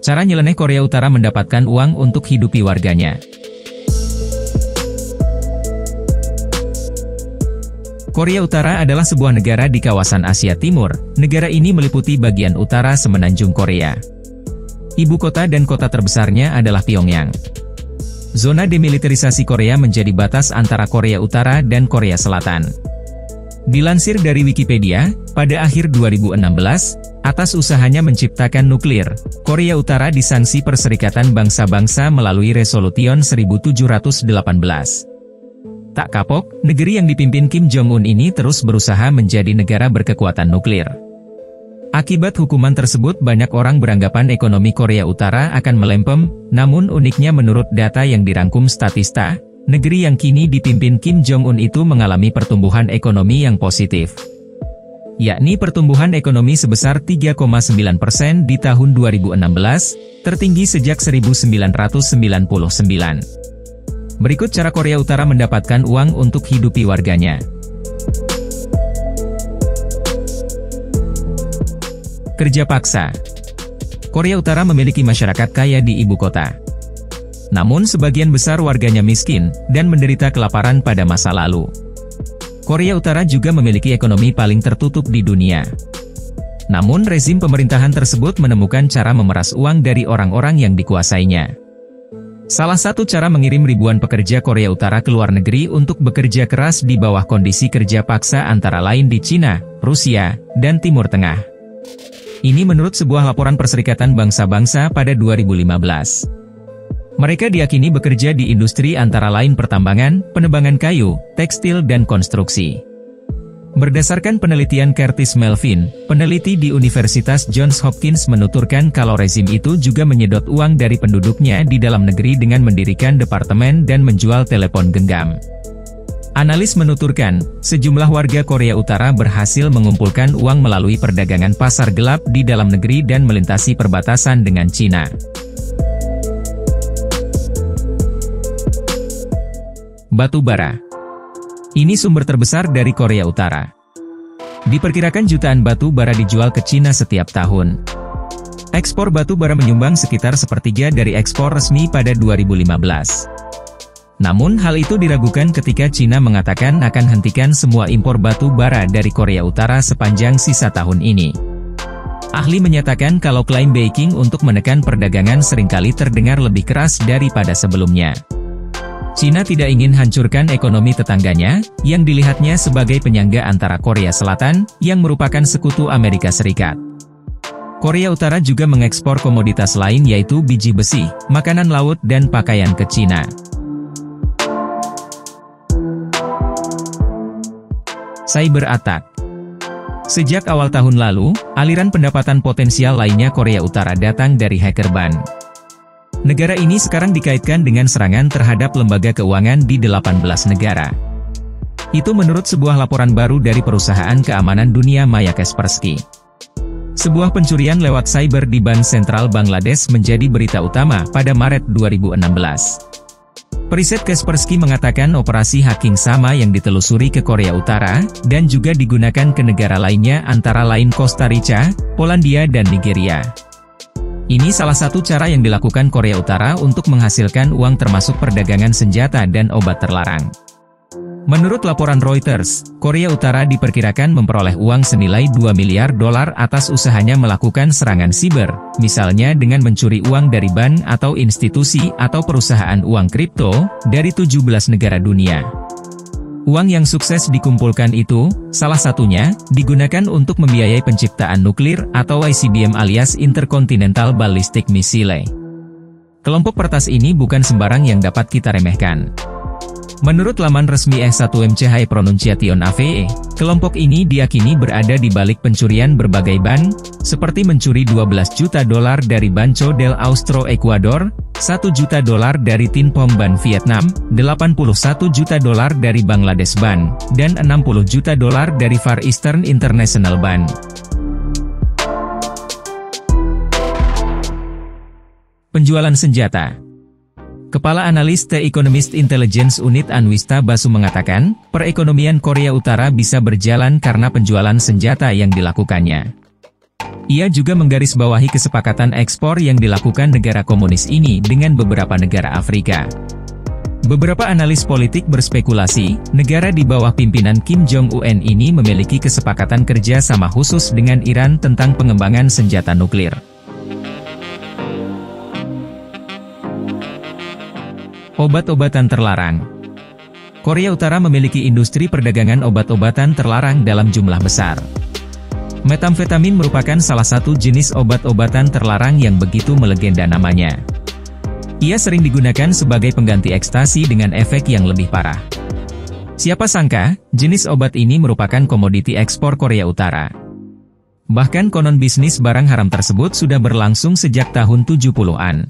Cara nyeleneh Korea Utara mendapatkan uang untuk hidupi warganya. Korea Utara adalah sebuah negara di kawasan Asia Timur. Negara ini meliputi bagian utara semenanjung Korea. Ibu kota dan kota terbesarnya adalah Pyongyang. Zona demilitarisasi Korea menjadi batas antara Korea Utara dan Korea Selatan. Dilansir dari Wikipedia, pada akhir 2016, atas usahanya menciptakan nuklir, Korea Utara disangsi Perserikatan Bangsa-Bangsa melalui Resolution 1718. Tak kapok, negeri yang dipimpin Kim Jong-un ini terus berusaha menjadi negara berkekuatan nuklir. Akibat hukuman tersebut banyak orang beranggapan ekonomi Korea Utara akan melempem, namun uniknya menurut data yang dirangkum Statista, negeri yang kini dipimpin Kim Jong-un itu mengalami pertumbuhan ekonomi yang positif. Yakni pertumbuhan ekonomi sebesar 3,9% di tahun 2016, tertinggi sejak 1999. Berikut cara Korea Utara mendapatkan uang untuk hidupi warganya. Kerja paksa. Korea Utara memiliki masyarakat kaya di ibu kota. Namun sebagian besar warganya miskin, dan menderita kelaparan pada masa lalu. Korea Utara juga memiliki ekonomi paling tertutup di dunia. Namun rezim pemerintahan tersebut menemukan cara memeras uang dari orang-orang yang dikuasainya. Salah satu cara mengirim ribuan pekerja Korea Utara ke luar negeri untuk bekerja keras di bawah kondisi kerja paksa antara lain di Cina, Rusia, dan Timur Tengah. Ini menurut sebuah laporan Perserikatan Bangsa-Bangsa pada 2015. Mereka diyakini bekerja di industri antara lain pertambangan, penebangan kayu, tekstil dan konstruksi. Berdasarkan penelitian Curtis Melvin, peneliti di Universitas Johns Hopkins menuturkan kalau rezim itu juga menyedot uang dari penduduknya di dalam negeri dengan mendirikan departemen dan menjual telepon genggam. Analis menuturkan, sejumlah warga Korea Utara berhasil mengumpulkan uang melalui perdagangan pasar gelap di dalam negeri dan melintasi perbatasan dengan Cina. Batu bara. Ini sumber terbesar dari Korea Utara. Diperkirakan jutaan batu bara dijual ke Cina setiap tahun. Ekspor batu bara menyumbang sekitar sepertiga dari ekspor resmi pada 2015. Namun hal itu diragukan ketika Cina mengatakan akan hentikan semua impor batu bara dari Korea Utara sepanjang sisa tahun ini. Ahli menyatakan kalau klaim Beijing untuk menekan perdagangan seringkali terdengar lebih keras daripada sebelumnya. Cina tidak ingin hancurkan ekonomi tetangganya, yang dilihatnya sebagai penyangga antara Korea Selatan, yang merupakan sekutu Amerika Serikat. Korea Utara juga mengekspor komoditas lain yaitu biji besi, makanan laut dan pakaian ke Cina. Cyber attack. Sejak awal tahun lalu, aliran pendapatan potensial lainnya Korea Utara datang dari hacker ban. Negara ini sekarang dikaitkan dengan serangan terhadap lembaga keuangan di 18 negara. Itu menurut sebuah laporan baru dari perusahaan keamanan dunia Maya Kaspersky. Sebuah pencurian lewat cyber di Bank Sentral Bangladesh menjadi berita utama pada Maret 2016. Periset Kaspersky mengatakan operasi hacking sama yang ditelusuri ke Korea Utara, dan juga digunakan ke negara lainnya antara lain Costa Rica, Polandia dan Nigeria. Ini salah satu cara yang dilakukan Korea Utara untuk menghasilkan uang termasuk perdagangan senjata dan obat terlarang. Menurut laporan Reuters, Korea Utara diperkirakan memperoleh uang senilai $2 miliar atas usahanya melakukan serangan siber, misalnya dengan mencuri uang dari bank atau institusi atau perusahaan uang kripto, dari 17 negara dunia. Uang yang sukses dikumpulkan itu, salah satunya, digunakan untuk membiayai penciptaan nuklir atau ICBM alias Intercontinental Ballistic Missile. Kelompok peretas ini bukan sembarang yang dapat kita remehkan. Menurut laman resmi S1MCH Pronunciation AVE, kelompok ini diyakini berada di balik pencurian berbagai bank, seperti mencuri $12 juta dari Banco del Austro Ecuador, $1 juta dari Tin Pom Bank Vietnam, $81 juta dari Bangladesh Bank, dan $60 juta dari Far Eastern International Bank. Penjualan senjata. Kepala Analis The Economist Intelligence Unit Anwista Basu mengatakan, perekonomian Korea Utara bisa berjalan karena penjualan senjata yang dilakukannya. Ia juga menggarisbawahi kesepakatan ekspor yang dilakukan negara komunis ini dengan beberapa negara Afrika. Beberapa analis politik berspekulasi, negara di bawah pimpinan Kim Jong-un ini memiliki kesepakatan kerja sama khusus dengan Iran tentang pengembangan senjata nuklir. Obat-obatan terlarang. Korea Utara memiliki industri perdagangan obat-obatan terlarang dalam jumlah besar. Metamfetamin merupakan salah satu jenis obat-obatan terlarang yang begitu melegenda namanya. Ia sering digunakan sebagai pengganti ekstasi dengan efek yang lebih parah. Siapa sangka, jenis obat ini merupakan komoditi ekspor Korea Utara. Bahkan konon bisnis barang haram tersebut sudah berlangsung sejak tahun 70-an.